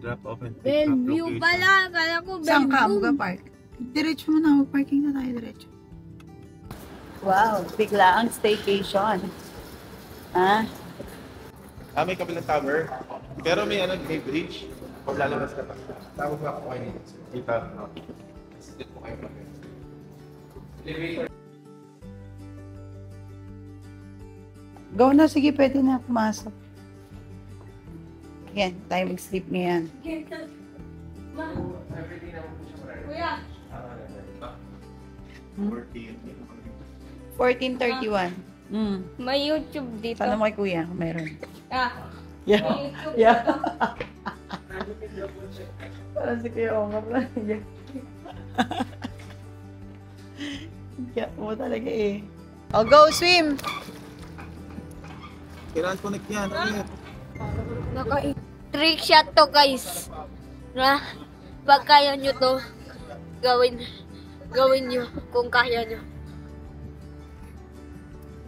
drop off and pick up Bellevue location. pala. Kala ko Bellevue. Saan ka? Mag-park? Diretso mo na. Parking na tayo diretso. Wow, bigla ang staycation. Ha? May kabilang tower. Pero may may bridge. Pag lalabas ka pa. Tawag ako kayo nito. Ito. Sit po kayo pa. Elevator. Go na, sige, pwede na pumasok. Yan, tayo mag-sleep ngayon. Kuya. 14:31. May YouTube dito. Sana mo kay kuya kung meron. Yeah. Yeah. Parang si Kuya Omar lang. Yeah, mo talaga eh. Oh, go swim! Kailangan connect yan. Trick shot to, guys. Na, pag kaya nyo to, gawin nyo kung kaya nyo.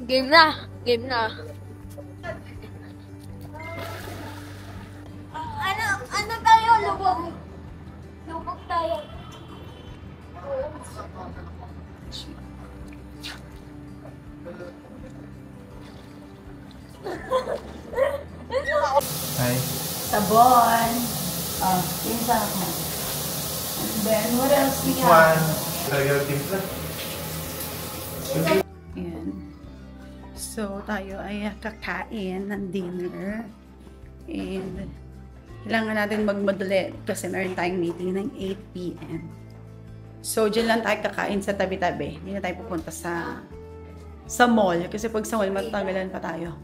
Game na. Game na. Ano tayo? Lubog. Lubog tayo. Hi. Sabon. Oh, yung sa ako. And then, what else we have? Ayan. So, tayo ay kakain ng dinner. And, kailangan natin magmadali kasi meron tayong meeting ng 8 p.m. So, dyan lang tayo kakain sa tabi-tabi. Hindi na tayo pupunta sa mall. Kasi pag sa mall, matatagalan pa tayo.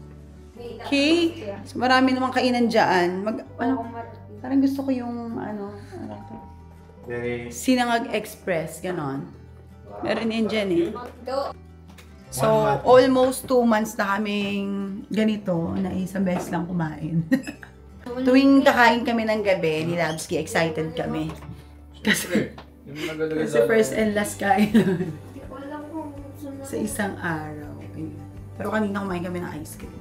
Okay? So, marami namang kainan dyan. Parang gusto ko yung, Sinangag Express, ganon. Meron yan dyan eh. So, almost 2 months na kaming ganito na isang beses lang kumain. Tuwing kakain kami ng gabi, ni Labski, excited kami. Kasi first and last kain sa isang araw. Pero kanina kumain kami ng ice cream.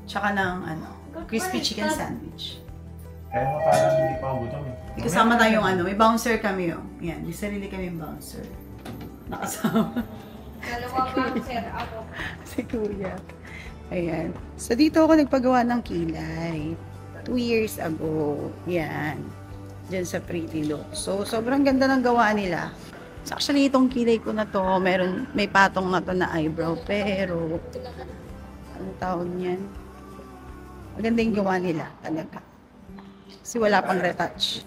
Tsaka ng crispy chicken sandwich. Kaya mo parang hindi pa ako gutom eh. Kasama tayong may bouncer kami yun. Yan, may sarili kami bouncer. Nakasama. Dalawa bouncer ako. Si Kuya. Ayan. So, dito ako nagpagawa ng kilay. 2 years ago. Yan. Diyan sa Pretty Look. So, sobrang ganda ng gawa nila. So, actually, itong kilay ko na to, may patong na to na eyebrow. Pero, ano tawag niyan? Maganda yung gawa nila. Talaga. Kasi wala pang retouch.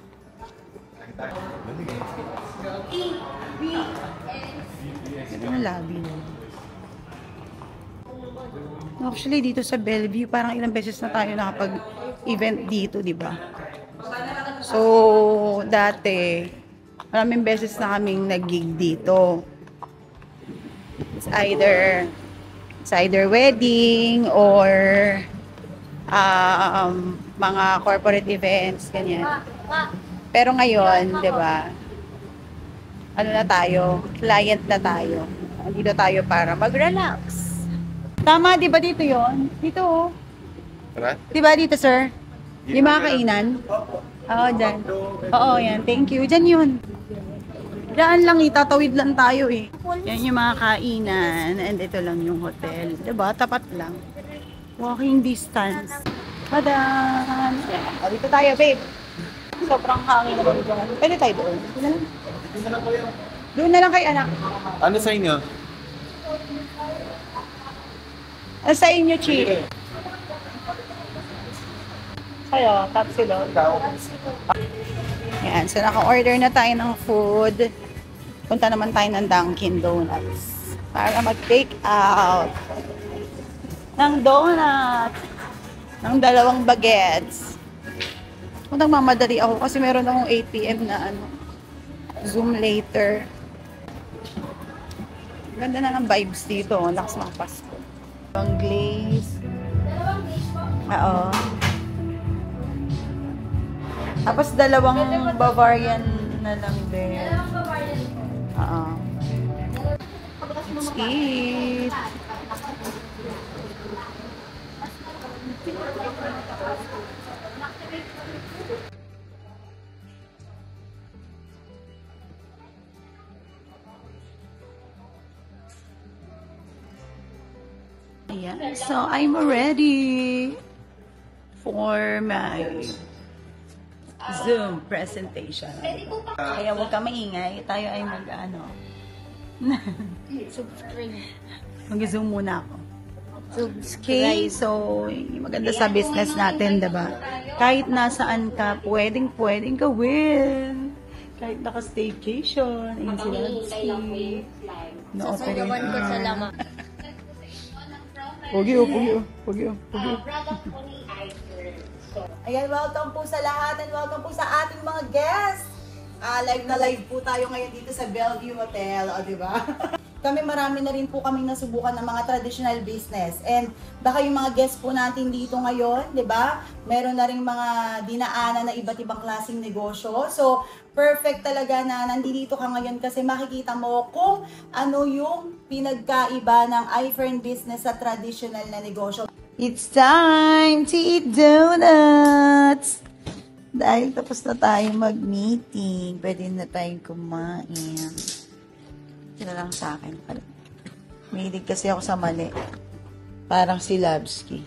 Ganda ng labi na. Actually, dito sa Bellevue, parang ilang beses na tayo nakapag-event dito, di ba? So, dati, maraming beses na kaming nag-gig dito. It's either wedding or mga corporate events, ganyan. Pero ngayon, di ba, ano na tayo, client na tayo. Dito tayo para mag-relax. Tama, di ba dito yon? Dito, oh. Tara? Di ba dito, sir? Yung mga kainan? Oo, dyan. Oo, yan. Thank you. Dyan yun. Dyan lang, itatawid lang tayo eh. Yan yung mga kainan. And ito lang yung hotel. Diba? Tapat lang. Walking distance. Madam! Yan. Dito tayo, babe. Sobrang hangin na dito. Pwede tayo doon. Doon na lang kay anak. Ano sa inyo? Sa inyo, Chi? Kayo, Tapsilog. Yan, so naka-order na tayo ng food. Punta naman tayo ng Dunkin Donuts para mag-take out ng donut ng 2 bagets. Kung nagmamadali ako kasi meron akong 8 p.m. na Zoom later. Ganda na ng vibes dito. Lakas mga Pasko. Ang glaze. Oo. Tapos 2 Bavarian na lang din. Oo. Let's eat. Ayan. So, I'm ready for my Zoom presentation. Kaya huwag ka maingay. Tayo ay mag-ano. Subscribe. Mag-zoom muna ako. Subscribe. Okay, so, maganda sa business natin, diba? Kahit nasaan ka, pwedeng gawin. Kahit naka-staycation. Ayun sila. Sasayawan ko sa lama. Pogi. Ayan, welcome po sa lahat and welcome po sa ating mga guests. Live na live po tayo ngayon dito sa Bellevue Hotel, diba? Kami marami na rin po kaming nasubukan ng mga traditional business. And baka yung mga guests po natin dito ngayon, di ba? Meron na rin mga dinaanan na iba't ibang klaseng negosyo. So, perfect talaga na nandito ka ngayon kasi makikita mo kung ano yung pinagkaiba ng iFern business sa traditional na negosyo. It's time to eat donuts! Dahil tapos na tayo mag-meeting, pwede na tayong kumain. Sila lang sa akin. Mahilig kasi ako sa mali. Parang si Labsky.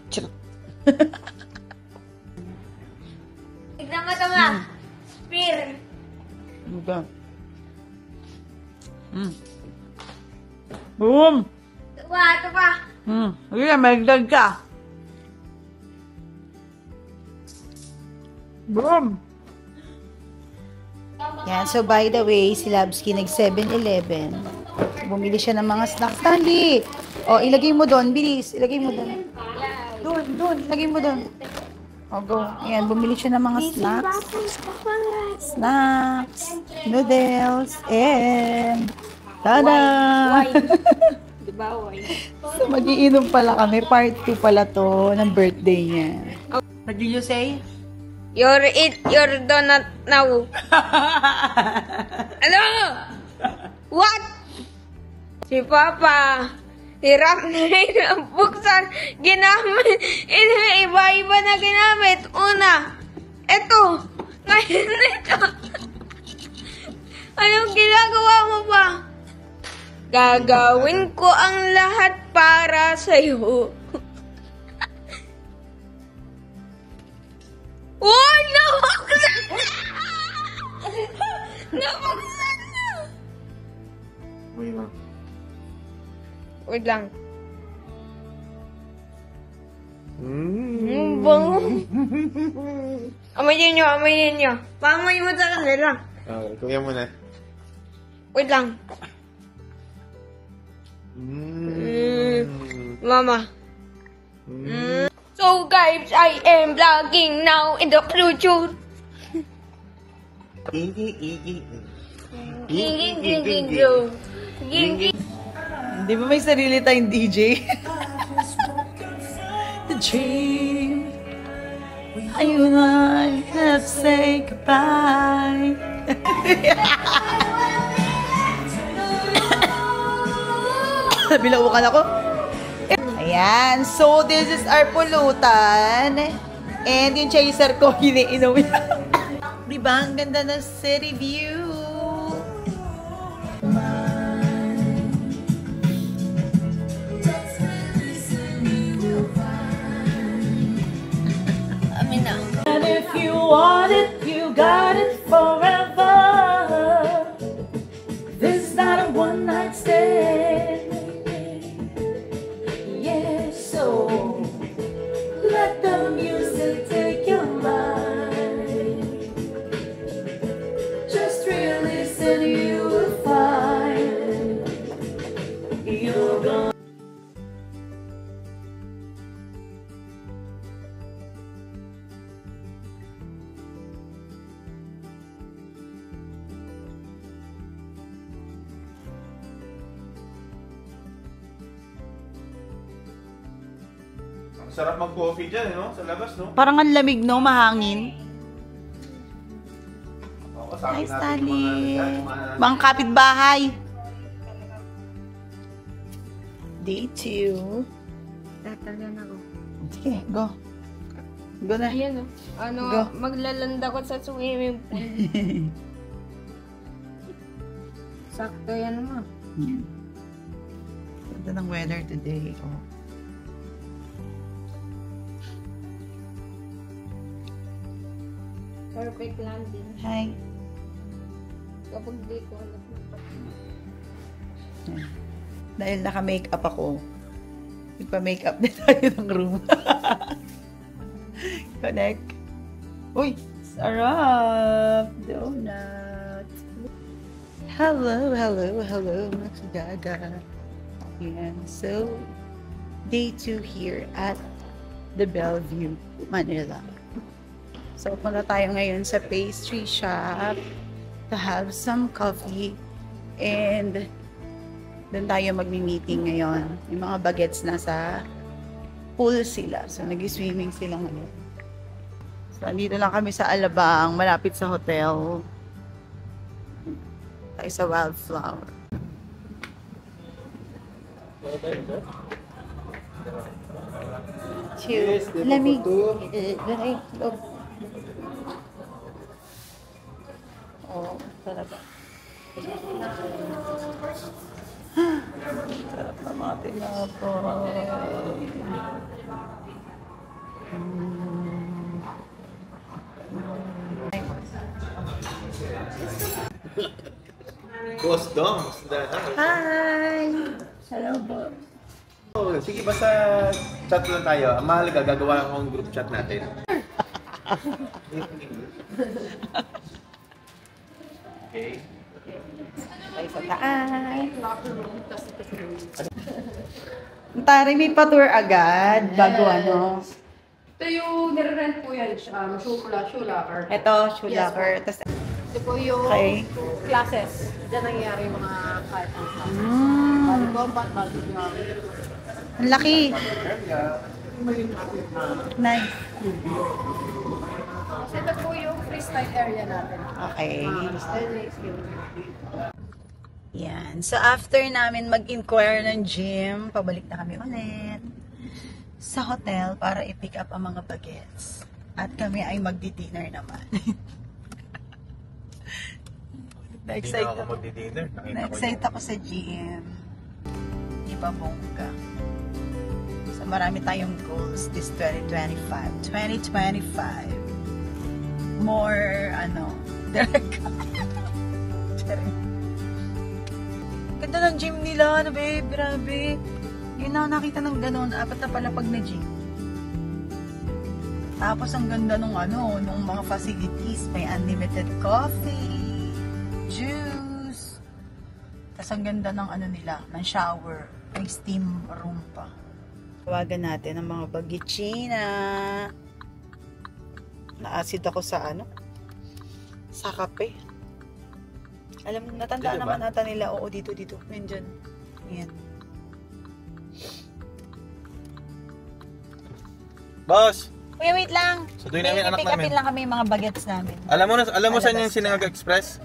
Tignan mo ito nga. Spear. Ito. Boom! Ito pa. Sige, magdag ka. Boom! Yan, so by the way, si Labsky nag 7-Eleven. Bumili siya ng mga snacks. Dali! O, ilagay mo doon. Bilis. Ilagay mo doon. Doon. Ilagay mo doon. O, go. Ayan, bumili siya ng mga snacks. Snacks. Noodles. And tada! Diba, why? So, mag-iinom pala kami. Part 2 pala to ng birthday niya. What did you say? Eat your donut now. Hello? What? Si Papa, hirap na rin ang buksan. Ginamit. Iba-iba na ginamit. Una, eto. Ngayon ito. Anong ginagawa mo ba? Gagawin ko ang lahat para sa'yo. Oh, nabuksan na! Nabuksan na! Wait lang. Bango. Amayin nyo. Pamoy mo sa kanila. Kuya mo na. Wait lang. Mama. So guys, I am vlogging now in the future. Hindi ba may sarili tayong DJ? The dream. Ayun na, let's say goodbye. Bilaukan ako. Ayan, so this is our pulutan. And yung chaser ko, iniinom niya. Diba? Ang ganda ng city view. Amin na. And if you want it, you got it forever. This is not a one-night stand. Yeah, so let the music take your mind. Just release and you will find you're gonna. Ang sarap mag-coffee dyan, no? Sa labas, no? Parang ang lamig, no? Mahangin. Kasama Hi, natin Stanley. yung mga Mga kapitbahay. Day 2. Tatagan ako. Sige, go. Go na. Ayan o. Ano, Go. maglalanda ko sa swimming pool. Sakto yan mo. Ganda ng weather today. Oh. Perfect landing. Hi. Kapag di ko alam. Dahil naka-makeup ako, nagpa-makeup na tayo ng room. Connect. Uy! Sarap! Donut! Hello, hello, hello, Max Gaga. Ayan, so, day 2 here at the Bellevue, Manila. So, punta tayo ngayon sa pastry shop to have some coffee and doon tayo magmi-meeting ngayon. Yung mga bagets nasa pool sila. So, nag-swimming sila ngayon. So, andito lang kami sa Alabang, malapit sa hotel. Tayo sa Wildflower. Cheers. Lamig. Oh, sarap. Sarap na mga tinapay. Boss Dom. Hi! Hello, Bob. Oh, sige, basta chat lang tayo. Ang mahalaga, gagawa akong group chat natin. Okay. Tayo sa taas. Tari, may pa-tour agad bago ano. Ito yung nire-rent po yan, shoe-locker. Ito, shoe locker. Tapos, Ito po yung okay. classes. Diyan nangyayari yung mga kahit ang class. Body combat, body jump. Ang laki. Nice. So ito po yung freestyle area natin. Okay. Freestyle legs, yun. Yan. So, after namin mag-inquire ng gym, pabalik na kami ulit sa hotel para i-pick up ang mga bagets. At kami ay magdi-dinner naman. Na-excite Hindi na ako ako. magdi-dinner. Na-excite ako sa gym. Iba bongga. So, marami tayong goals this 2025. 2025. More, direct. Ganda ng gym nila, babe. Grabe. Yun na nakita ng ganun. 4 na palapag na gym. Tapos ang ganda nung mga facilities. May unlimited coffee, juice. Tapos ang ganda ng ng shower. May steam room pa. Tawagan natin ang mga bagitsina. Na-acid ako sa sa kape. Alam, natanda Dito naman ba? ata nila. Oo, dito. Nandyan. Ayan. Boss! Kuya, wait lang. Sunduin namin anak Pick upin namin. lang kami yung mga bagets namin. Alam mo saan Palabas yung Sinangag Express?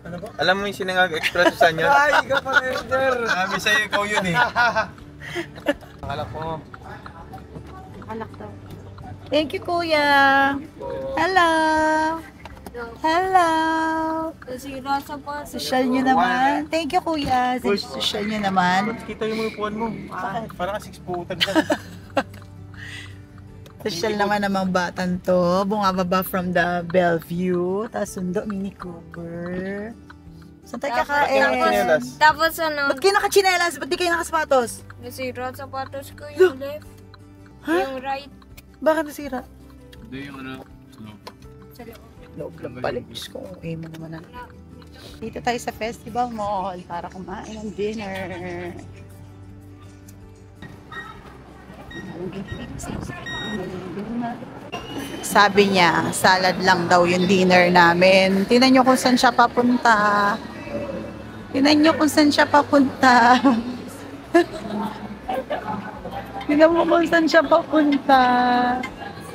Ano ba? Alam mo yung Sinangag Express saan yun? Ay, ikaw pa Ender! Sabi sa'yo, ikaw yun eh. Akala ko. Anak daw. Thank you, Kuya. Hello. Hello. Nasira sa pa. Social nyo naman. Thank you, Kuya. Social nyo naman. Ba't kita yung upuan mo? Parang 6 putan ka. Social naman namang batan to. Bumababa from the Bellevue. Tapos sundo, Mini Cooper. Saan tayo kakain? Tapos Ba't kayo nakachinelas? Ba't di kayo nakasapatos? nasira sapatos ko yung left. Yung right. Bakit nasira? Hindi yung Sa loob. Loob lang pala. Diyos ko, okay mo naman. Dito tayo sa Festival Mall para kumain ng dinner. Sabi niya, salad lang daw yung dinner namin. Tingnan nyo kung saan siya papunta. Tingnan nyo kung saan siya papunta. Tingnan mo kung saan siya papunta.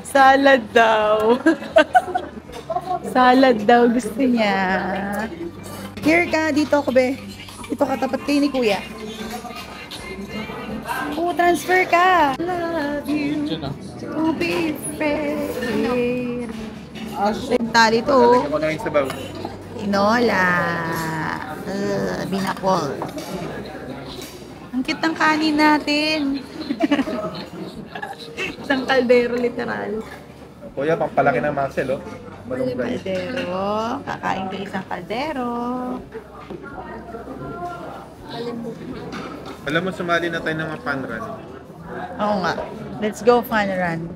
Salad daw. Salad daw gusto niya. Here ka, dito ako be. Dito ka tapat kayo ni Kuya. Oh, transfer ka. Love you to be fair. Tali to. Ako na yung sabaw. Tinola. Binakol. Ang cute ng kanin natin. Isang kaldero literal. Kuya, pampalaki ng muscle, oh. Malunggay. Kaldero. Kakain ka isang kaldero. Alam mo, sumali na tayo ng mga fun run. Oo nga. Let's go fun run.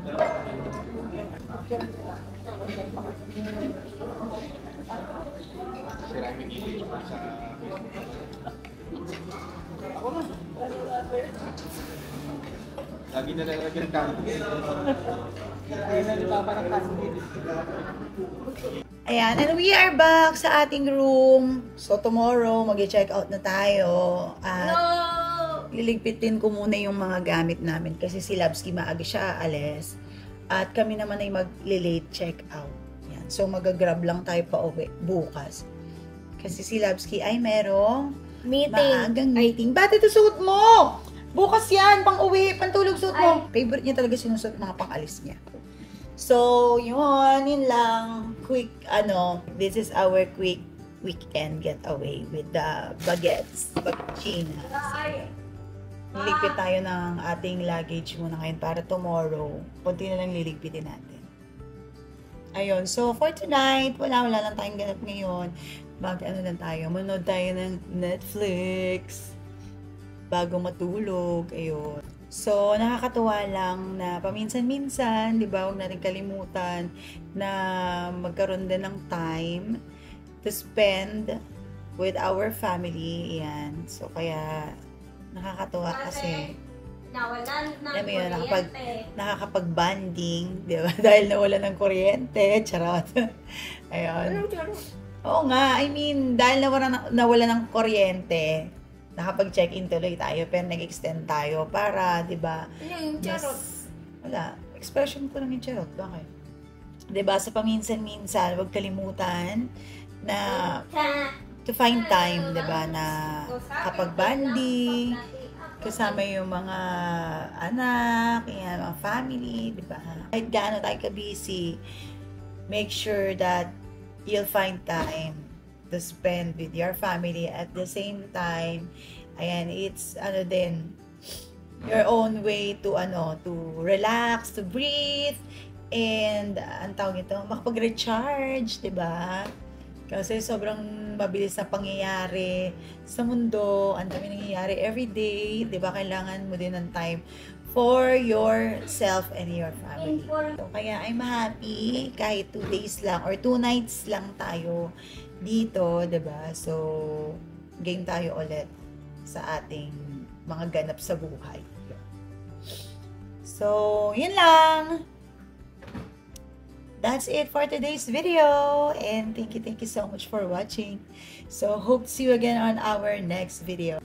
Lagi na lalagyan ng kanto. Ayan, and we are back sa ating room. So tomorrow, mag-check out na tayo. At liligpitin ko muna yung mga gamit namin kasi si Labsky maaga siya alis. At kami naman ay mag-late check out. Yan. So mag-grab lang tayo pa uwi bukas. Kasi si Labsky ay merong maagang meeting. Ba't ito suot mo? Bukas yan, pang uwi, pantulog suot mo. Favorite niya talaga sinusuot mga pang-alis niya. So, yun lang. Quick, this is our quick weekend getaway with the baguettes, baguettinas. Liligpit tayo ng ating luggage muna ngayon para tomorrow, konti na lang liligpitin natin. Ayun, so for tonight, wala lang tayong ganap ngayon. Lang tayo, manood tayo ng Netflix bago matulog, ayun. So, nakakatuwa lang na paminsan-minsan, di ba, huwag natin kalimutan na magkaroon din ng time to spend with our family, yan. So, kaya nakakatuwa kasi alam mo yun, nakakapag-banding, di ba? Dahil nawala ng kuryente, charot. Ayun. Oo nga, I mean, dahil nawala ng kuryente, nakapag-check-in tuloy tayo, pero nag-extend tayo para, di ba? Yung charot. Wala. Expression ko lang yung charot. Bakit? Di ba, sa paminsan-minsan, huwag kalimutan na to find time, di ba, na kapag banding, kasama yung mga anak, yan, mga family, di ba? Kahit gaano tayo ka-busy, make sure that you'll find time to spend with your family at the same time. Ayan, it's your own way to to relax, to breathe, and ang tawag ito, makapag-recharge, 'di ba? Kasi sobrang mabilis na pangyayari sa mundo, ang dami nangyayari every day, 'di ba? Kailangan mo din ng time for yourself and your family. So, kaya I'm happy kahit 2 days lang or 2 nights lang tayo dito, 'di ba? So, game tayo ulit sa ating mga ganap sa buhay. So, yun lang. That's it for today's video. And thank you so much for watching. So, hope to see you again on our next video.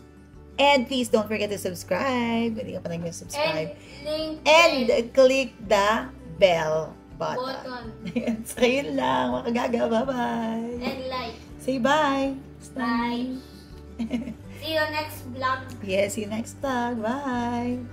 And please don't forget to subscribe. Hindi ka pa nag-subscribe. And click the bell button. So, yun lang. Makagaga. Bye-bye. And like. Say bye. Bye. See you next vlog. Yes, see you next vlog. Bye.